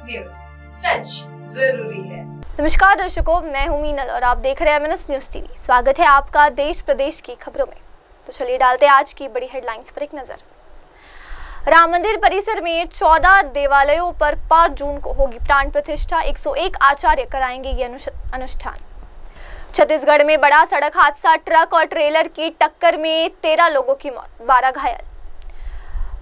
News, सच जरूरी है। नमस्कार दर्शकों, मैं हूं मीनल और आप देख रहे हैं एमएनएस न्यूज टीवी। स्वागत है आपका देश प्रदेश की खबरों में। तो चलिए डालते हैं आज की बड़ी हेडलाइंस पर एक नजर। राम मंदिर परिसर में 14 देवालयों पर 5 जून को होगी प्राण प्रतिष्ठा। 101 आचार्य कराएंगे ये अनुष्ठान। छत्तीसगढ़ में बड़ा सड़क हादसा, ट्रक और ट्रेलर की टक्कर में 13 लोगों की मौत, 12 घायल।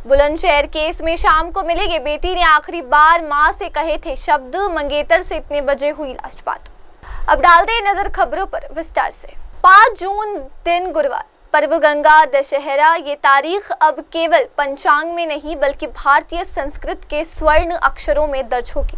बुलंदशहर केस में शाम को मिलेगी बेटी ने आखिरी बार मां से कहे थे शब्द, मंगेतर से इतने बजे हुई लास्ट बात। अब डालते हैं नजर खबरों पर विस्तार से। 5 जून दिन गुरुवार, पर्व गंगा दशहरा। ये तारीख अब केवल पंचांग में नहीं बल्कि भारतीय संस्कृत के स्वर्ण अक्षरों में दर्ज होगी।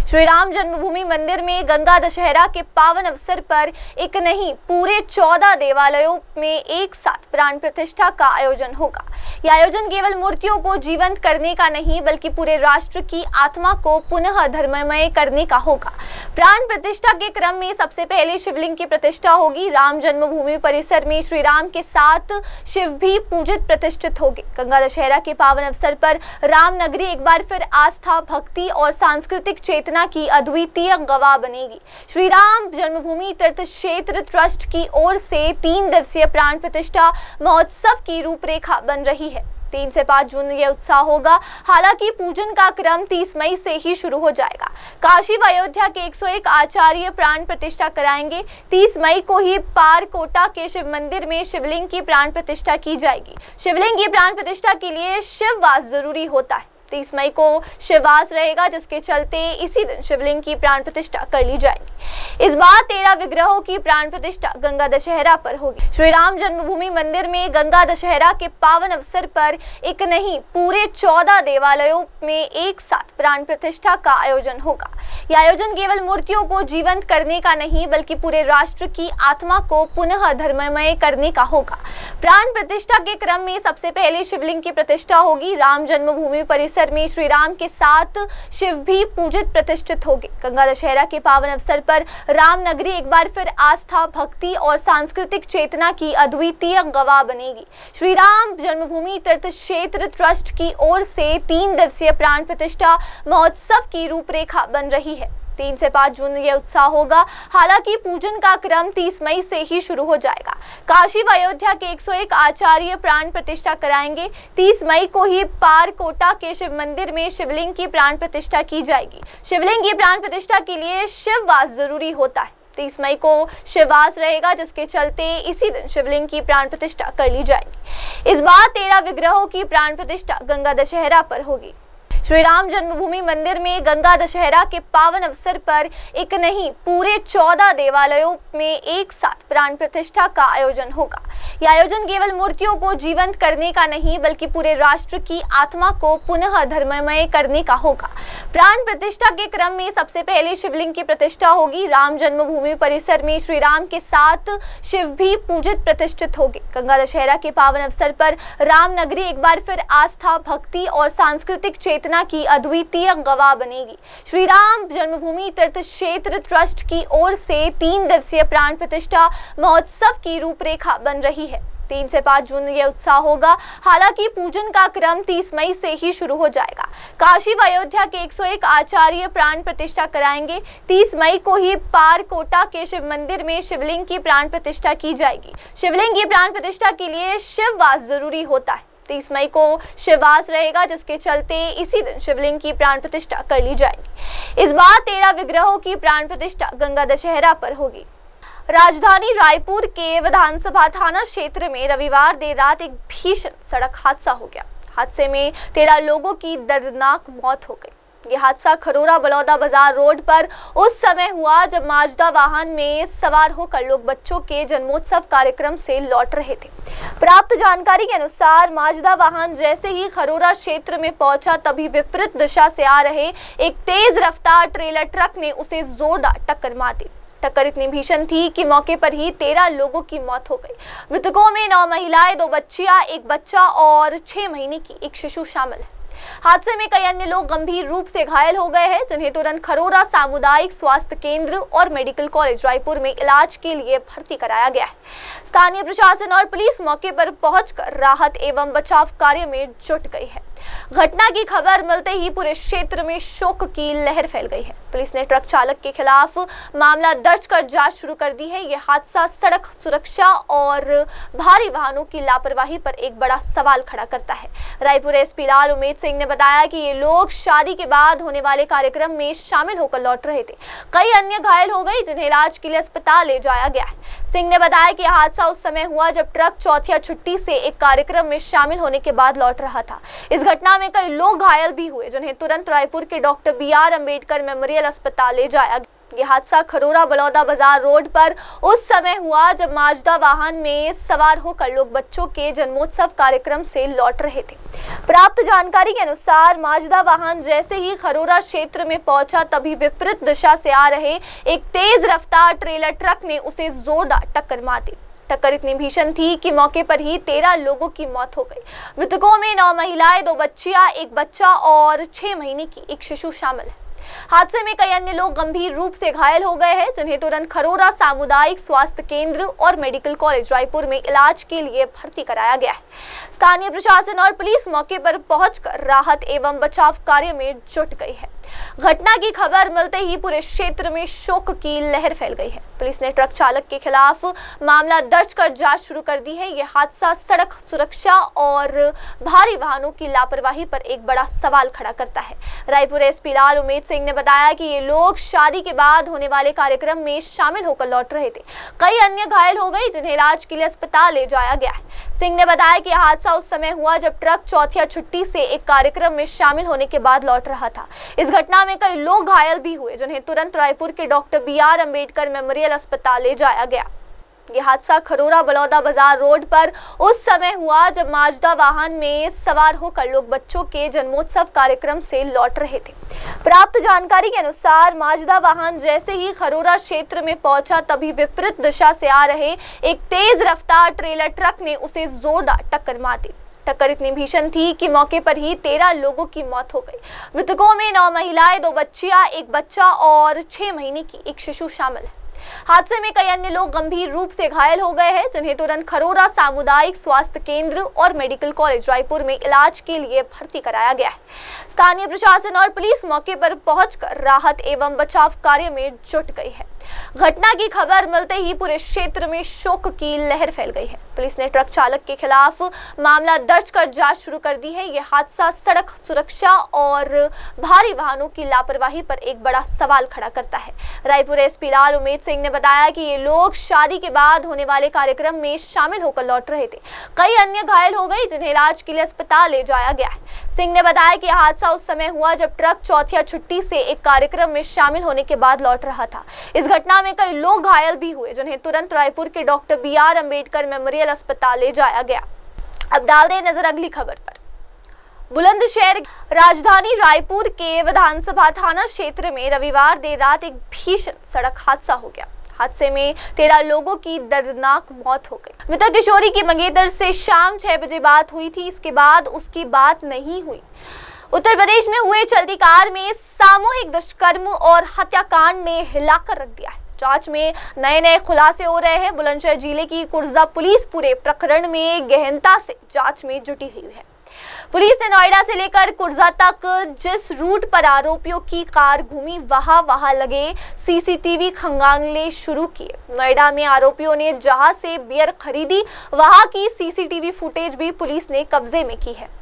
श्री राम जन्मभूमि मंदिर में गंगा दशहरा के पावन अवसर पर एक नहीं पूरे 14 देवालयों में एक साथ प्राण प्रतिष्ठा का आयोजन होगा। यह आयोजन केवल मूर्तियों को जीवंत करने का नहीं बल्कि पूरे राष्ट्र की आत्मा को पुनः धर्ममय करने का होगा। प्राण प्रतिष्ठा के क्रम में सबसे पहले शिवलिंग की प्रतिष्ठा होगी। राम जन्मभूमि परिसर में श्री राम के साथ शिव भी पूजित प्रतिष्ठित होंगे। गंगा दशहरा के पावन अवसर पर राम नगरी एक बार फिर आस्था, भक्ति और सांस्कृतिक चेतना की अद्वितीय गवाह बनेगी। श्री राम जन्मभूमि तीर्थ क्षेत्र ट्रस्ट की ओर से 3 दिवसीय प्राण प्रतिष्ठा महोत्सव की रूपरेखा बन रही है। 3 से 5 जून ये उत्साह होगा। हालांकि पूजन का क्रम 30 मई से ही शुरू हो जाएगा। काशी व अयोध्या के 101 आचार्य प्राण प्रतिष्ठा कराएंगे। 30 मई को ही पारकोटा के शिव मंदिर में शिवलिंग की प्राण प्रतिष्ठा की जाएगी। शिवलिंग की प्राण प्रतिष्ठा के लिए शिववास जरूरी होता है। 30 मई को शिववास रहेगा, जिसके चलते इसी दिन शिवलिंग की प्राण प्रतिष्ठा कर ली जाएगी। इस बार 13 विग्रहों की प्राण प्रतिष्ठा गंगा दशहरा पर होगी। श्री राम जन्मभूमि मंदिर में गंगा दशहरा के पावन अवसर पर एक नहीं पूरे 14 देवालयों में एक साथ प्राण प्रतिष्ठा का आयोजन होगा। यह आयोजन केवल मूर्तियों को जीवंत करने का नहीं बल्कि पूरे राष्ट्र की आत्मा को पुनः धर्ममय करने का होगा। प्राण प्रतिष्ठा के क्रम में सबसे पहले शिवलिंग की प्रतिष्ठा होगी। राम जन्मभूमि परिसर में श्री राम के साथ शिव भी पूजित प्रतिष्ठित होंगे। गंगा दशहरा के पावन अवसर पर राम नगरी एक बार फिर आस्था, भक्ति और सांस्कृतिक चेतना की अद्वितीय गवाह बनेगी। श्री राम जन्मभूमि तीर्थ क्षेत्र ट्रस्ट की ओर से 3 दिवसीय प्राण प्रतिष्ठा महोत्सव की रूपरेखा बन रही है। 3 से 5 जून ये उत्साह होगा। हालांकि पूजन का क्रम 30 मई से ही शुरू हो जाएगा। काशी व अयोध्या के 101 आचार्य प्राण प्रतिष्ठा कराएंगे। 30 मई को ही पारकोटा के शिव मंदिर में शिवलिंग की प्राण प्रतिष्ठा की जाएगी। शिवलिंग की प्राण प्रतिष्ठा के लिए शिववास जरूरी होता है। 30 मई को शिववास रहेगा, जिसके चलते इसी दिन शिवलिंग की प्राण प्रतिष्ठा कर ली जाएगी। इस बार 13 विग्रहों की प्राण प्रतिष्ठा गंगा दशहरा पर होगी। श्री राम जन्मभूमि मंदिर में गंगा दशहरा के पावन अवसर पर एक नहीं पूरे 14 देवालयों में एक साथ प्राण प्रतिष्ठा का आयोजन होगा। यह आयोजन केवल मूर्तियों को जीवंत करने का नहीं बल्कि पूरे राष्ट्र की आत्मा को पुनः धर्ममय करने का होगा। प्राण प्रतिष्ठा के क्रम में सबसे पहले शिवलिंग की प्रतिष्ठा होगी। राम जन्मभूमि परिसर में श्री राम के साथ शिव भी पूजित प्रतिष्ठित होंगे। गंगा दशहरा के पावन अवसर पर राम नगरी एक बार फिर आस्था, भक्ति और सांस्कृतिक चेतना की अद्वितीय गवाह बनेगी। श्री राम जन्मभूमि तीर्थ क्षेत्र ट्रस्ट की ओर से 3 दिवसीय प्राण प्रतिष्ठा महोत्सव की रूपरेखा बन रही है। 3 से 5 जून ये उत्साह होगा। हालांकि पूजन का क्रम 30 मई से ही शुरू हो जाएगा। काशी व अयोध्या के 101 आचार्य प्राण प्रतिष्ठा कराएंगे। 30 मई को ही पारकोटा के शिव मंदिर में शिवलिंग की प्राण प्रतिष्ठा की जाएगी। शिवलिंग की प्राण प्रतिष्ठा के लिए शिववास जरूरी होता है। 30 मई को शिववास रहेगा, जिसके चलते इसी दिन शिवलिंग की प्राण प्रतिष्ठा कर ली जाएगी। इस बार 13 विग्रहों की प्राण प्रतिष्ठा गंगा दशहरा पर होगी। राजधानी रायपुर के विधानसभा थाना क्षेत्र में रविवार देर रात एक भीषण सड़क हादसा हो गया। हादसे में 13 लोगों की दर्दनाक मौत हो गई। ये हादसा खरोरा बलौदा बाजार रोड पर उस समय हुआ जब माजदा वाहन में सवार होकर लोग बच्चों के जन्मोत्सव कार्यक्रम से लौट रहे थे। प्राप्त जानकारी के अनुसार माजदा वाहन जैसे ही खरोरा क्षेत्र में पहुंचा तभी विपरीत दिशा से आ रहे एक तेज रफ्तार ट्रेलर ट्रक ने उसे जोरदार टक्कर मार दी। टक्कर इतनी भीषण थी कि मौके पर ही 13 लोगों की मौत हो गई। मृतकों में 9 महिलाएं, 2 बच्चियां, 1 बच्चा और 6 महीने की एक शिशु शामिल है। हादसे में कई अन्य लोग गंभीर रूप से घायल हो गए हैं, जिन्हें तुरंत खरोरा सामुदायिक स्वास्थ्य केंद्र और मेडिकल कॉलेज रायपुर में इलाज के लिए भर्ती कराया गया है। स्थानीय प्रशासन और पुलिस मौके पर पहुंचकर राहत एवं बचाव कार्य में जुट गई है। घटना की खबर मिलते ही पूरे क्षेत्र में शोक की लहर फैल गई है। पुलिस ने ट्रक चालक के खिलाफ मामला दर्ज कर जांच शुरू कर दी है। यह हादसा सड़क सुरक्षा और भारी वाहनों की लापरवाही पर एक बड़ा सवाल खड़ा करता है। रायपुर एसपी लाल उमेद सिंह ने बताया कि ये लोग शादी के बाद होने वाले कार्यक्रम में शामिल होकर लौट रहे थे। कई अन्य घायल हो गए जिन्हें इलाज के लिए अस्पताल ले जाया गया है। सिंह ने बताया कि हादसा उस समय हुआ जब ट्रक चौथिया छुट्टी से एक कार्यक्रम में शामिल होने के बाद लौट रहा था। इस घटना में कई लोग घायल भी हुए जिन्हें तुरंत रायपुर के डॉक्टर BR अम्बेडकर मेमोरियल अस्पताल ले जाया गया। यह हादसा खरोरा बलौदा बाजार रोड पर उस समय हुआ जब माजदा वाहन में सवार होकर लोग बच्चों के जन्मोत्सव कार्यक्रम से लौट रहे थे। प्राप्त जानकारी के अनुसार माजदा वाहन जैसे ही खरोरा क्षेत्र में पहुंचा तभी विपरीत दिशा से आ रहे एक तेज रफ्तार ट्रेलर ट्रक ने उसे जोरदार टक्कर मार दी। टक्कर इतनी भीषण थी कि मौके पर ही 13 लोगों की मौत हो गई। मृतकों में 9 महिलाएं, 2 बच्चियां, 1 बच्चा और 6 महीने की एक शिशु शामिल है। हादसे में कई अन्य लोग गंभीर रूप से घायल हो गए हैं जिन्हें तुरंत खरोरा सामुदायिक स्वास्थ्य केंद्र और मेडिकल कॉलेज रायपुर में इलाज के लिए भर्ती कराया गया है। स्थानीय प्रशासन और पुलिस मौके पर पहुंचकर राहत एवं बचाव कार्य में जुट गई है। घटना की खबर मिलते ही पूरे क्षेत्र में शोक की लहर फैल गई है। पुलिस ने ट्रक चालक के खिलाफ मामला दर्ज कर जांच शुरू कर दी है। यह हादसा सड़क सुरक्षा और भारी वाहनों की लापरवाही पर एक बड़ा सवाल खड़ा करता है। रायपुर एसपी लाल उमेद सिंह ने बताया कि ये लोग शादी के बाद होने वाले कार्यक्रम में शामिल होकर लौट रहे थे। कई अन्य घायल हो गए जिन्हें इलाज के लिए अस्पताल ले जाया गया है। सिंह ने बताया कि हादसा उस समय हुआ जब ट्रक चौथिया छुट्टी से एक कार्यक्रम में शामिल होने के बाद लौट रहा था। इस घटना में कई लोग घायल भी हुए जिन्हें तुरंत रायपुर के डॉक्टर BR अम्बेडकर मेमोरियल अस्पताल ले जाया गया। यह हादसा खरोरा बलौदा बाजार रोड पर उस समय हुआ जब माजदा वाहन में सवार होकर लोग बच्चों के जन्मोत्सव कार्यक्रम से लौट रहे थे। प्राप्त जानकारी के अनुसार माजदा वाहन जैसे ही खरोरा क्षेत्र में पहुंचा तभी विपरीत दिशा से आ रहे एक तेज रफ्तार ट्रेलर ट्रक ने उसे जोरदार टक्कर मार दी। टक्कर इतनी भीषण थी कि मौके पर ही 13 लोगों की मौत हो गई। मृतकों में 9 महिलाएं, 2 बच्चियां, 1 बच्चा और 6 महीने की एक शिशु शामिल है। हादसे में कई अन्य लोग गंभीर रूप से घायल हो गए हैं जिन्हें तुरंत खरोरा सामुदायिक स्वास्थ्य केंद्र और मेडिकल कॉलेज रायपुर में इलाज के लिए भर्ती कराया गया है। स्थानीय प्रशासन और पुलिस मौके पर पहुंचकर राहत एवं बचाव कार्य में जुट गई है। घटना की खबर मिलते ही पूरे क्षेत्र में शोक की लहर फैल गई है। पुलिस ने ट्रक चालक के खिलाफ मामला दर्ज कर जांच शुरू कर दी है। यह हादसा सड़क सुरक्षा और भारी वाहनों की लापरवाही पर एक बड़ा सवाल खड़ा करता है। रायपुर एसपी लाल उमेद सिंह ने बताया कि ये लोग शादी के बाद होने वाले कार्यक्रम में शामिल होकर लौट रहे थे। कई अन्य घायल हो गए जिन्हें इलाज के लिए अस्पताल ले जाया गया है। सिंह ने बताया कि हादसा उस समय हुआ जब ट्रक चौथिया छुट्टी से एक कार्यक्रम में शामिल होने के बाद लौट रहा था। इस घटना में कई लोग घायल भी हुए जिन्हें तुरंत रायपुर के डॉक्टर BR अम्बेडकर मेमोरियल अस्पताल ले जाया गया। अब डाल दें नजर अगली खबर पर। बुलंदशहर राजधानी रायपुर के विधानसभा थाना क्षेत्र में रविवार देर रात एक भीषण सड़क हादसा हो गया। हादसे में 13 लोगों की दर्दनाक मौत हो गई। मृतक किशोरी की मंगेतर से शाम 6 बजे बात हुई थी। इसके बाद उसकी बात नहीं हुई। उत्तर प्रदेश में हुए चलती कार में सामूहिक दुष्कर्म और हत्याकांड ने हिलाकर रख दिया है। जांच में नए खुलासे हो रहे हैं। बुलंदशहर जिले की कुर्जा पुलिस पूरे प्रकरण में गहनता से जांच में जुटी हुई है। पुलिस ने नोएडा से लेकर कुर्जा तक जिस रूट पर आरोपियों की कार घूमी वहां लगे CCTV खंगालने शुरू किए। नोएडा में आरोपियों ने जहां से बियर खरीदी वहां की CCTV फुटेज भी पुलिस ने कब्जे में की है।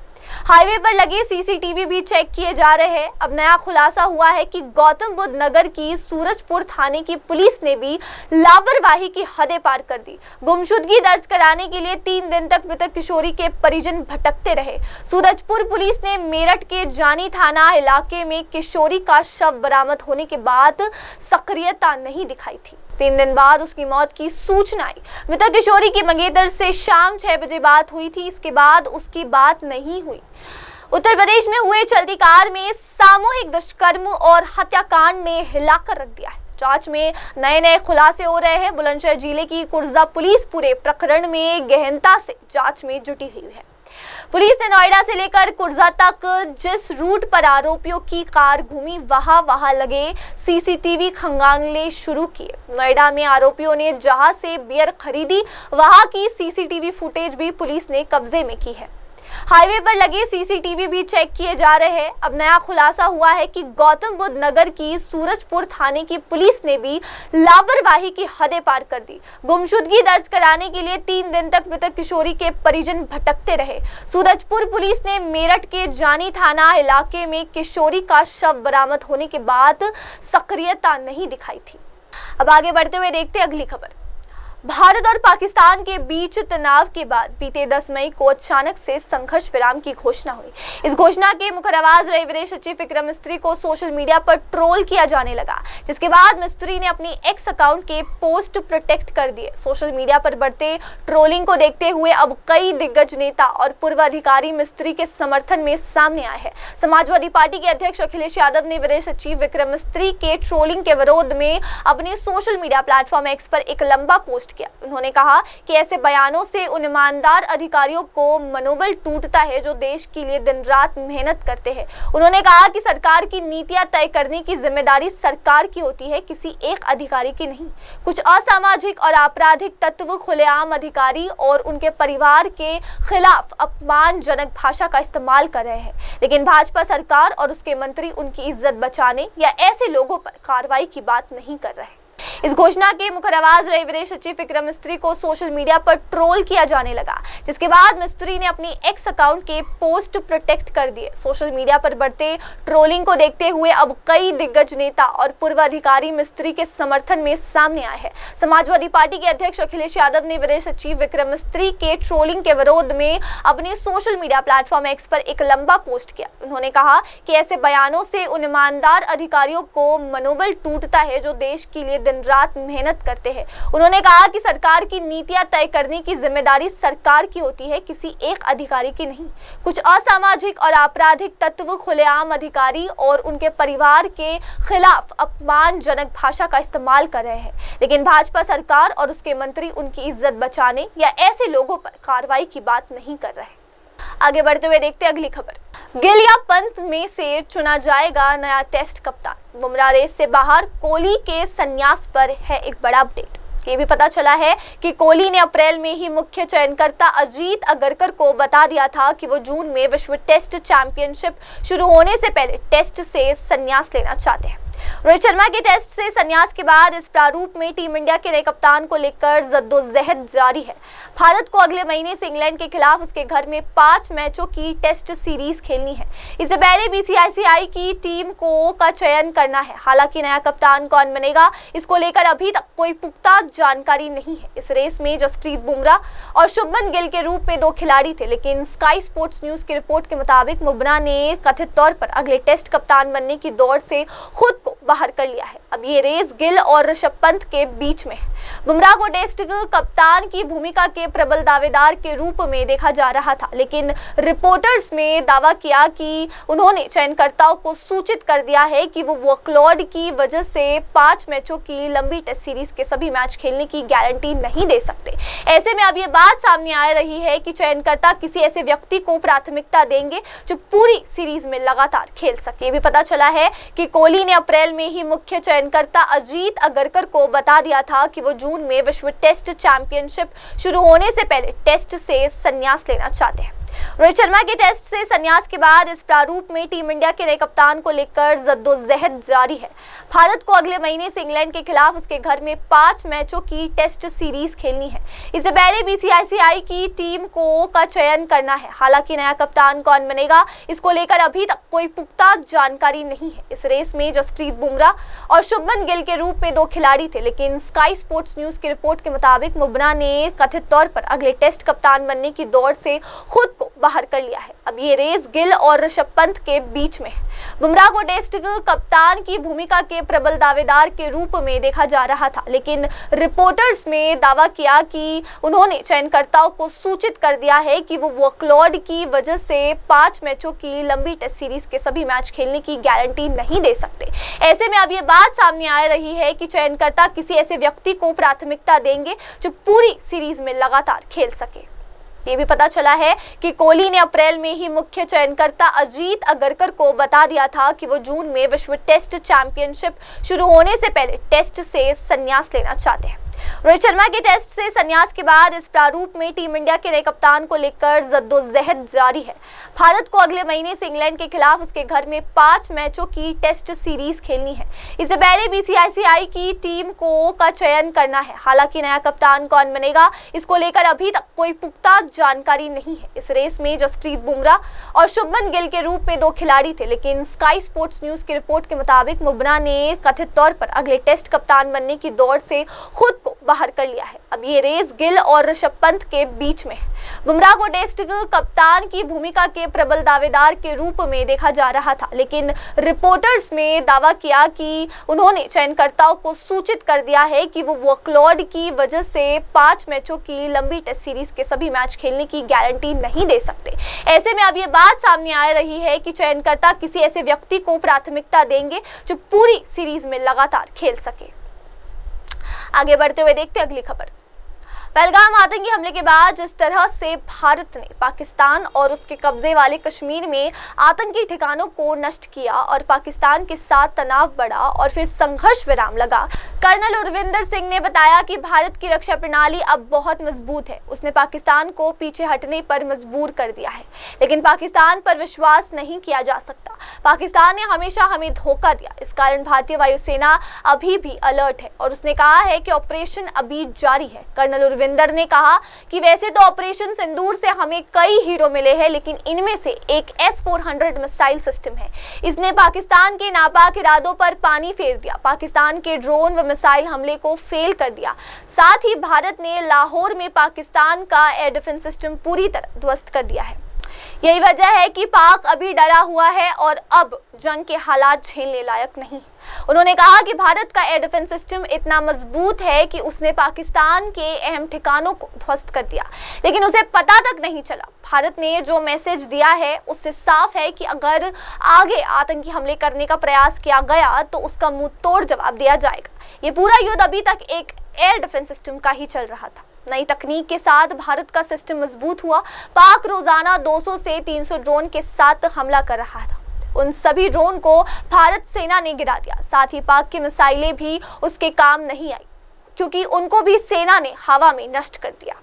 हाईवे पर लगे CCTV भी चेक किए जा रहे हैं। अब नया खुलासा हुआ है कि गौतम बुद्ध नगर की सूरजपुर थाने की पुलिस ने भी लापरवाही की हदें पार कर दी। गुमशुदगी दर्ज कराने के लिए 3 दिन तक मृतक किशोरी के परिजन भटकते रहे। सूरजपुर पुलिस ने मेरठ के जानी थाना इलाके में किशोरी का शव बरामद होने के बाद सक्रियता नहीं दिखाई थी। 3 दिन बाद उसकी मौत की सूचना आई। मृतक किशोरी की मंगेतर से शाम 6 बजे बात हुई थी। इसके बाद उसकी बात नहीं हुई। उत्तर प्रदेश में हुए चलती कार में सामूहिक दुष्कर्म और हत्याकांड ने हिलाकर रख दिया है। जांच में नए खुलासे हो रहे हैं। बुलंदशहर जिले की कुर्जा पुलिस पूरे प्रकरण में गहनता से जांच में जुटी हुई है। पुलिस ने नोएडा से लेकर कुर्जा तक जिस रूट पर आरोपियों की कार घूमी वहां लगे CCTV खंगालने शुरू किए। नोएडा में आरोपियों ने जहां से बियर खरीदी वहां की CCTV फुटेज भी पुलिस ने कब्जे में की है। हाईवे पर लगे सीसीटीवी भी चेक किए जा रहे हैं। अब नया खुलासा हुआ है कि गौतम बुद्ध नगर की सूरजपुर थाने की पुलिस ने भी लापरवाही की हदें पार कर दी। गुमशुदगी दर्ज कराने के लिए 3 दिन तक मृतक किशोरी के परिजन भटकते रहे। सूरजपुर पुलिस ने मेरठ के जानी थाना इलाके में किशोरी का शव बरामद होने के बाद सक्रियता नहीं दिखाई थी। अब आगे बढ़ते हुए देखते हैं अगली खबर। भारत और पाकिस्तान के बीच तनाव के बाद बीते 10 मई को अचानक से संघर्ष विराम की घोषणा हुई। इस घोषणा के मुखरआवाज रहे विदेश सचिव विक्रम मिस्त्री को सोशल मीडिया पर ट्रोल किया जाने लगा, जिसके बाद मिस्त्री ने अपनी एक्स अकाउंट के पोस्ट प्रोटेक्ट कर दिए। सोशल मीडिया पर बढ़ते ट्रोलिंग को देखते हुए अब कई दिग्गज नेता और पूर्व अधिकारी मिस्त्री के समर्थन में सामने आए हैं। समाजवादी पार्टी के अध्यक्ष अखिलेश यादव ने विदेश सचिव विक्रम मिस्त्री के ट्रोलिंग के विरोध में अपने सोशल मीडिया प्लेटफॉर्म एक्स पर एक लंबा पोस्ट किया। उन्होंने कहा कि ऐसे बयानों से उन ईमानदार अधिकारियों को मनोबल टूटता है जो देश के लिए दिन रात मेहनत करते हैं। उन्होंने कहा कि सरकार की नीतियां तय करने की जिम्मेदारी सरकार की होती है, किसी एक अधिकारी की नहीं। कुछ असामाजिक और आपराधिक तत्व खुलेआम अधिकारी और उनके परिवार के खिलाफ अपमानजनक भाषा का इस्तेमाल कर रहे हैं, लेकिन भाजपा सरकार और उसके मंत्री उनकी इज्जत बचाने या ऐसे लोगों पर कार्रवाई की बात नहीं कर रहे। इस घोषणा के मुखरआवाज रहे विदेश सचिव विक्रम मिस्त्री को सोशल मीडिया पर ट्रोल किया जाने लगा, जिसके बाद मिस्त्री ने अपनी एक्स अकाउंट के पोस्ट प्रोटेक्ट कर दिए। सोशल मीडिया पर बढ़ते ट्रोलिंग को देखते हुए अब कई दिग्गज नेता और पूर्व अधिकारी मिस्त्री के समर्थन में सामने आए हैं। समाजवादी पार्टी के अध्यक्ष अखिलेश यादव ने विदेश सचिव विक्रम मिस्त्री के ट्रोलिंग के विरोध में अपने सोशल मीडिया प्लेटफॉर्म एक्स पर एक लंबा पोस्ट किया। उन्होंने कहा कि ऐसे बयानों से उन ईमानदार अधिकारियों को मनोबल टूटता है जो देश के लिए दिन रात मेहनत करते हैं। उन्होंने कहा कि सरकार की नीतियां तय करने की जिम्मेदारी सरकार की होती है, किसी एक अधिकारी की नहीं। कुछ असामाजिक और आपराधिक तत्व खुलेआम अधिकारी और उनके परिवार के खिलाफ अपमानजनक भाषा का इस्तेमाल कर रहे हैं, लेकिन भाजपा सरकार और उसके मंत्री उनकी इज्जत बचाने या ऐसे लोगों पर कार्रवाई की बात नहीं कर रहे। आगे बढ़ते हुए देखते हैं अगली खबर। गिल या पंत में से चुना जाएगा नया टेस्ट कप्तान। बुमराह रेस से बाहर, कोहली के संन्यास पर है एक बड़ा अपडेट। ये भी पता चला है कि कोहली ने अप्रैल में ही मुख्य चयनकर्ता अजीत अगरकर को बता दिया था कि वो जून में विश्व टेस्ट चैंपियनशिप शुरू होने से पहले टेस्ट से संन्यास लेना चाहते हैं। रोहित शर्मा के टेस्ट से संन्यास के बाद इस प्रारूप में टीम इंडिया के नए कप्तान को लेकर जद्दोजहद जारी है। भारत को अगले महीने से इंग्लैंड के खिलाफ उसके घर में 5 मैचों की टेस्ट सीरीज खेलनी है। इससे पहले बीसीसीआई की टीम का चयन करना है। हालांकि नया कप्तान कौन बनेगा, इसको लेकर अभी तक कोई पुख्ता जानकारी नहीं है। इस रेस में जसप्रीत बुमराह और शुभमन गिल के रूप में 2 खिलाड़ी थे, लेकिन स्काई स्पोर्ट्स न्यूज की रिपोर्ट के मुताबिक बुमराह ने कथित तौर पर अगले टेस्ट कप्तान बनने की दौड़ से खुद को बाहर कर लिया है। अब ये रेस गिल और ऋषभ पंत के बीच में है। बुमराह को टेस्ट कप्तान की भूमिका के प्रबल दावेदार के रूप में देखा जा रहा था, लेकिन रिपोर्टर्स ने दावा किया कि उन्होंने चयनकर्ताओं को सूचित कर दिया है कि वो वर्कलोड की वजह से 5 मैचों की लंबी टेस्ट सीरीज के सभी मैच खेलने की गारंटी नहीं दे सकते। ऐसे में अब ये बात सामने आ रही है कि चयनकर्ता किसी ऐसे व्यक्ति को प्राथमिकता देंगे जो पूरी सीरीज में लगातार खेल सके। ये भी पता चला है कि कोहली ने अप्रैल में ही मुख्य चयनकर्ता अजीत अगरकर को बता दिया था कि वो जून में विश्व टेस्ट चैंपियनशिप शुरू होने से पहले टेस्ट से संन्यास लेना चाहते हैं। रोहित शर्मा के टेस्ट से संन्यास के बाद इस प्रारूप में टीम इंडिया के नए कप्तान को लेकर जद्दोजहद जारी है। भारत को अगले महीने से इंग्लैंड के खिलाफ उसके घर में 5 मैचों की टेस्ट सीरीज खेलनी है। इससे पहले बीसीसीआई की टीम का चयन करना है। हालांकि नया कप्तान कौन बनेगा, इसको लेकर अभी तक कोई पुख्ता जानकारी नहीं है। इस रेस में जसप्रीत बुमराह और शुभमन गिल के रूप में 2 खिलाड़ी थे, लेकिन स्काई स्पोर्ट्स न्यूज की रिपोर्ट के मुताबिक बुमराह ने कथित तौर पर अगले टेस्ट कप्तान बनने की दौड़ से खुद बाहर कर लिया है। अब ये रेस गिल और ऋषभ पंत के बीच में है। बुमराह को टेस्ट कप्तान की भूमिका के प्रबल दावेदार के रूप में देखा जा रहा था, लेकिन रिपोर्टर्स ने दावा किया कि उन्होंने चयनकर्ताओं को सूचित कर दिया है कि वो वर्कलोड की वजह से 5 मैचों की लंबी टेस्ट सीरीज के सभी मैच खेलने की गारंटी नहीं दे सकते। ऐसे में अब ये बात सामने आ रही है कि चयनकर्ता किसी ऐसे व्यक्ति को प्राथमिकता देंगे जो पूरी सीरीज में लगातार खेल सके। ये भी पता चला है कि कोहली ने अप्रैल में ही मुख्य चयनकर्ता अजीत अगरकर को बता दिया था कि वो जून में विश्व टेस्ट चैंपियनशिप शुरू होने से पहले टेस्ट से संन्यास लेना चाहते हैं। रोहित शर्मा के टेस्ट से संन्यास के बाद इस प्रारूप में टीम इंडिया के नए कप्तान को लेकर जद्दोजहद जारी है। भारत को अगले महीने से इंग्लैंड के खिलाफ उसके घर में 5 मैचों की टेस्ट सीरीज खेलनी है। इससे पहले बीसीसीआई की टीम का चयन करना है। हालांकि नया कप्तान कौन बनेगा, इसको लेकर अभी तक कोई पुख्ता जानकारी नहीं है। इस रेस में जसप्रीत बुमराह और शुभमन गिल के रूप में 2 खिलाड़ी थे, लेकिन स्काई स्पोर्ट्स न्यूज की रिपोर्ट के मुताबिक बुमराह ने कथित तौर पर अगले टेस्ट कप्तान बनने की दौड़ से खुद को बाहर कर लिया है। अब ये रेस गिल और ऋषभ पंत के बीच में है। बुमराह को टेस्ट कप्तान की भूमिका के प्रबल दावेदार के रूप में देखा जा रहा था, लेकिन रिपोर्टर्स ने दावा किया कि उन्होंने चयनकर्ताओं को सूचित कर दिया है कि वो वर्कलोड की वजह से 5 मैचों की लंबी टेस्ट सीरीज के सभी मैच खेलने की गारंटी नहीं दे सकते। ऐसे में अब ये बात सामने आ रही है कि चयनकर्ता किसी ऐसे व्यक्ति को प्राथमिकता देंगे जो पूरी सीरीज में लगातार खेल सके। आगे बढ़ते हुए देखते अगली खबर। पहलगाम आतंकी हमले के बाद जिस तरह से भारत ने पाकिस्तान और उसके कब्जे वाले कश्मीर में आतंकी ठिकानों को नष्ट किया और पाकिस्तान के साथ तनाव बढ़ा और फिर संघर्ष विराम लगा, कर्नल उरविंदर सिंह ने बताया कि भारत की रक्षा प्रणाली अब बहुत मजबूत है। उसने पाकिस्तान को पीछे हटने पर मजबूर कर दिया है, लेकिन पाकिस्तान पर विश्वास नहीं किया जा सकता। पाकिस्तान ने हमेशा हमें धोखा दिया, इस कारण भारतीय वायुसेना अभी भी अलर्ट है और उसने कहा है कि ऑपरेशन अभी जारी है। कर्नल उरविंदर ने कहा कि वैसे तो ऑपरेशन सिंदूर से हमें कई हीरो मिले हैं, लेकिन इनमें से एक S-400 मिसाइल सिस्टम है। इसने पाकिस्तान के नापाक इरादों पर पानी फेर दिया, पाकिस्तान के ड्रोन व मिसाइल हमले को फेल कर दिया। साथ ही भारत ने लाहौर में पाकिस्तान का एयर डिफेंस सिस्टम पूरी तरह ध्वस्त कर दिया है। यही वजह है कि पाक अभी डरा हुआ है और अब जंग के हालात झेलने लायक नहीं। उन्होंने कहा कि भारत का एयर डिफेंस सिस्टम इतना मजबूत है कि उसने पाकिस्तान के अहम ठिकानों को ध्वस्त कर दिया, लेकिन उसे पता तक नहीं चला। भारत ने जो मैसेज दिया है उससे साफ है कि अगर आगे आतंकी हमले करने का प्रयास किया गया तो उसका मुंह तोड़ जवाब दिया जाएगा। ये पूरा युद्ध अभी तक एक एयर डिफेंस सिस्टम का ही चल रहा था। नई तकनीक के साथ भारत का सिस्टम मजबूत हुआ। पाक रोजाना 200 से 300 ड्रोन के साथ हमला कर रहा था। उन सभी ड्रोन को भारत सेना ने गिरा दिया। साथ ही पाक की मिसाइलें भी उसके काम नहीं आई, क्योंकि उनको भी सेना ने हवा में नष्ट कर दिया।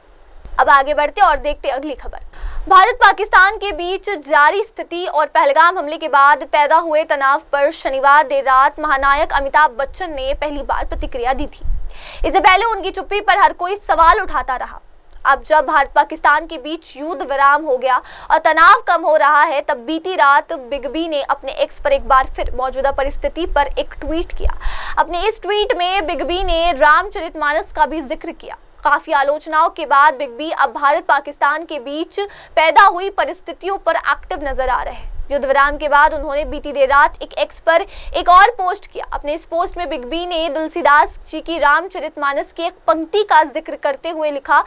अब आगे बढ़ते और देखते अगली खबर। भारत पाकिस्तान के बीच जारी स्थिति और पहलगाम हमले के बाद पैदा हुए तनाव पर शनिवार देर रात महानायक अमिताभ बच्चन ने पहली बार प्रतिक्रिया दी थी। इससे पहले उनकी चुप्पी पर हर कोई सवाल उठाता रहा। अब जब भारत पाकिस्तान के बीच युद्ध विराम हो गया और तनाव कम हो रहा है, तब बीती रात बिग बी ने अपने एक्स पर एक बार फिर मौजूदा परिस्थिति पर एक ट्वीट किया। अपने इस ट्वीट में बिग बी ने रामचरितमानस का भी जिक्र किया। काफी आलोचनाओं के बाद बिग बी अब भारत पाकिस्तान के बीच पैदा हुई परिस्थितियों पर एक्टिव नजर आ रहे हैं। युद्ध विराम के बाद उन्होंने बीती देर रात एक एक्स पर एक और पोस्ट किया। अपने इस पोस्ट में बिग बी ने तुलसीदास जी की रामचरितमानस की एक पंक्ति का जिक्र करते हुए लिखा,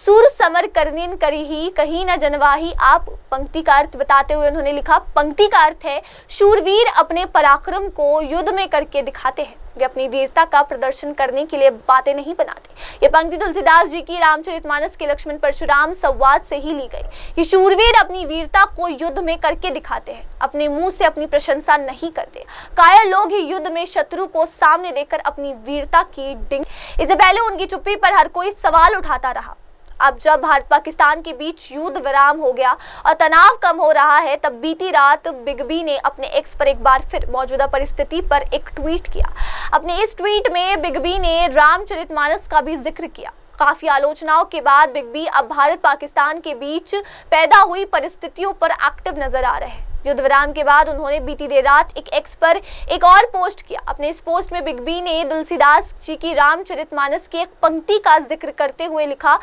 सुर समर करनिन करिही कहीं न जनवाही आप। पंक्ति का अर्थ बताते हुए उन्होंने लिखा, पंक्ति का अर्थ है शूरवीर अपने पराक्रम को युद्ध में करके दिखाते हैं, वे अपनी वीरता का प्रदर्शन करने के लिए बातें नहीं बनाते। ये पंक्ति तुलसीदास जी की रामचरितमानस के लक्ष्मण परशुराम संवाद से ही ली गई। ये शूरवीर अपनी वीरता को युद्ध में करके दिखाते हैं, अपने मुंह से अपनी प्रशंसा नहीं करते। कायर लोग ही युद्ध में शत्रु को सामने देखकर अपनी वीरता की डिंग। इससे पहले उनकी चुप्पी पर हर कोई सवाल उठाता रहा। अब जब भारत पाकिस्तान के बीच युद्ध विराम हो गया और तनाव कम हो रहा है, तब बीती रात बिग बी ने अपने एक्स पर एक बार फिर मौजूदा परिस्थिति पर एक ट्वीट किया। अपने इस ट्वीट में बिग बी ने रामचरितमानस का भी जिक्र किया। काफी आलोचनाओं के बाद बिग बी अब भारत पाकिस्तान के बीच पैदा हुई परिस्थितियों पर एक्टिव नजर आ रहे हैं। युद्ध विराम के बाद उन्होंने बीती देर रात एक एक्स पर एक और पोस्ट किया। अपने इस पोस्ट में बिग बी ने तुलसीदास जी की रामचरितमानस की एक पंक्ति का जिक्र करते हुए लिखा,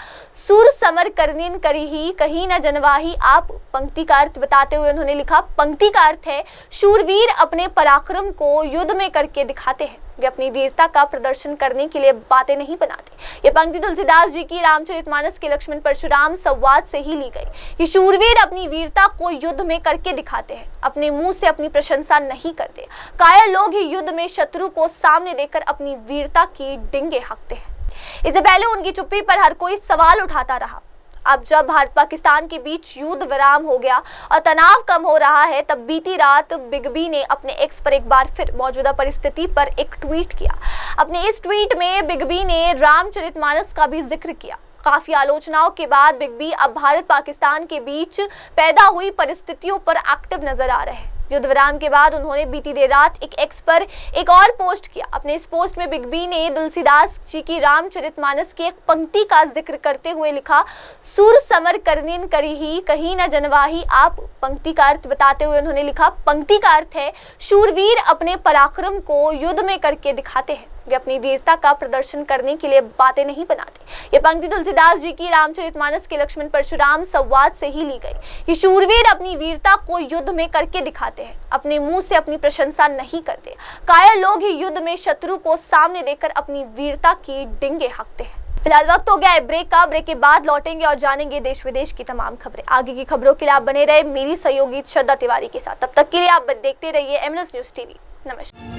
सुर समर करनिन करिही कहीं न जनवाही आप। पंक्ति का अर्थ बताते हुए उन्होंने लिखा, पंक्ति का अर्थ है शूरवीर अपने पराक्रम को युद्ध में करके दिखाते हैं, वे अपनी वीरता का प्रदर्शन करने के लिए बातें नहीं बनाते। ये पंक्ति तुलसीदास जी की रामचरितमानस के लक्ष्मण परशुराम संवाद से ही ली गई। ये शूरवीर अपनी वीरता को युद्ध में करके दिखाते हैं, अपने मुंह से अपनी प्रशंसा नहीं करते। कायर लोग ही युद्ध में शत्रु को सामने देखकर अपनी वीरता की डिंगे हाँकते हैं। इससे पहले उनकी चुप्पी पर हर कोई सवाल उठाता रहा। अब जब भारत पाकिस्तान के बीच युद्ध विराम हो गया और तनाव कम हो रहा है, तब बीती रात बिग बी ने अपने एक्स पर एक बार फिर मौजूदा परिस्थिति पर एक ट्वीट किया। अपने इस ट्वीट में बिग बी ने रामचरितमानस का भी जिक्र किया। काफी आलोचनाओं के बाद बिग बी अब भारत पाकिस्तान के बीच पैदा हुई परिस्थितियों पर एक्टिव नजर आ रहे हैं। युद्ध विराम के बाद उन्होंने बीती देर रात एक एक्स पर एक और पोस्ट किया। अपने इस पोस्ट में बिग बी ने तुलसीदास जी की रामचरितमानस की एक पंक्ति का जिक्र करते हुए लिखा, सुर समर करनीन करी ही कहीं न जनवाही आप। पंक्ति का अर्थ बताते हुए उन्होंने लिखा, पंक्ति का अर्थ है शूरवीर अपने पराक्रम को युद्ध में करके दिखाते हैं, वे अपनी वीरता का प्रदर्शन करने के लिए बातें नहीं बनाते। ये पंक्ति तुलसीदास जी की रामचरितमानस के लक्ष्मण परशुराम संवाद से ही ली गई। ये शूरवीर अपनी वीरता को युद्ध में करके दिखाते हैं, अपने मुंह से अपनी प्रशंसा नहीं करते। कायर लोग ही युद्ध में शत्रु को सामने देखकर अपनी वीरता की डिंगे हाँकते हैं। फिलहाल वक्त हो गया है ब्रेक का। ब्रेक के बाद लौटेंगे और जानेंगे देश विदेश की तमाम खबरें। आगे की खबरों के लिए आप बने रहे मेरी सहयोगी श्रद्धा तिवारी के साथ। तब तक के लिए आप देखते रहिए एमएनएस न्यूज़ टीवी। नमस्कार।